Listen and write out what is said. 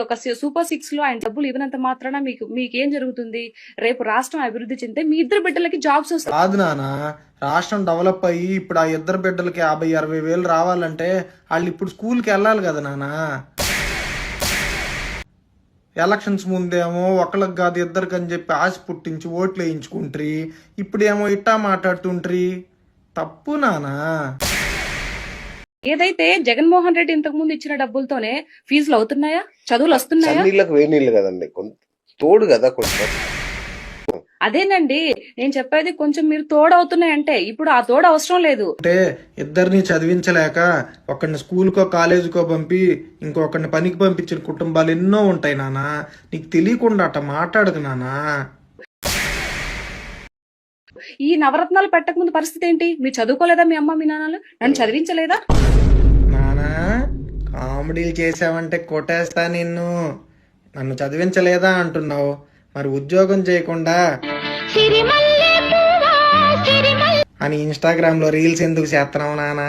ఒక సూపర్ 6 లో ఆయన డబ్బులు ఇవ్వనంత మాత్రాన మీకేం జరుగుతుంది? రేపు రాష్ట్రం అభివృద్ధి చెందితే మీ ఇద్దరు బిడ్డలకి జాబ్స్ వస్తాయి. కాదు నాన్న, రాష్ట్రం డెవలప్ అయ్యి ఇప్పుడు ఆ ఇద్దరు బిడ్డలకి 50-60 వేలు రావాలంటే వాళ్ళు ఇప్పుడు స్కూల్కి వెళ్ళాలి కదా నాన్న. ఎలక్షన్స్ ముందేమో ఒకళ్ళకి కాదు ఇద్దరికి అని చెప్పి ఆశ పుట్టించి ఓట్లు వేయించుకుంటారు, ఇప్పుడేమో ఇట్టా మాట్లాడుతుంటారు. తప్పు నానా. ఏదైతే జగన్మోహన్ రెడ్డి ఇంతకు ముందు ఇచ్చిన డబ్బులతోనే ఫీజులు అవుతున్నాయా? చదువులు వస్తున్నాయా? నీళ్ళకి వేడి నీళ్ళు కదండి, తోడు కదా కొంచెం. అదేనండి నేను చెప్పేది, కొంచెం మీరు తోడవుతున్నాయంటే ఇప్పుడు ఆ తోడు అవసరం లేదు. అంటే ఇద్దరిని చదివించలేక ఒకరిని స్కూల్కో కాలేజీకో పంపి ఇంకొకరిని పనికి పంపించిన కుటుంబాలు ఎన్నో ఉంటాయి నానా. నీకు తెలియకుండా అట్ట మాట్లాడకు నానా. ఈ నవరత్నాలు పెట్టక ముందు పరిస్థితి ఏంటి? మీరు చదువుకోలేదా? మీ అమ్మ మీ నాన్నలు నన్ను చదివించలేదా? నానా కామెడీలు చేసావంటే కొట్టేస్తా నిన్ను. నన్ను చదివించలేదా అంటున్నావు, మరి ఉద్యోగం చేయకుండా అని ఇన్స్టాగ్రామ్ లో రీల్స్ ఎందుకు చేస్తున్నావు నానా?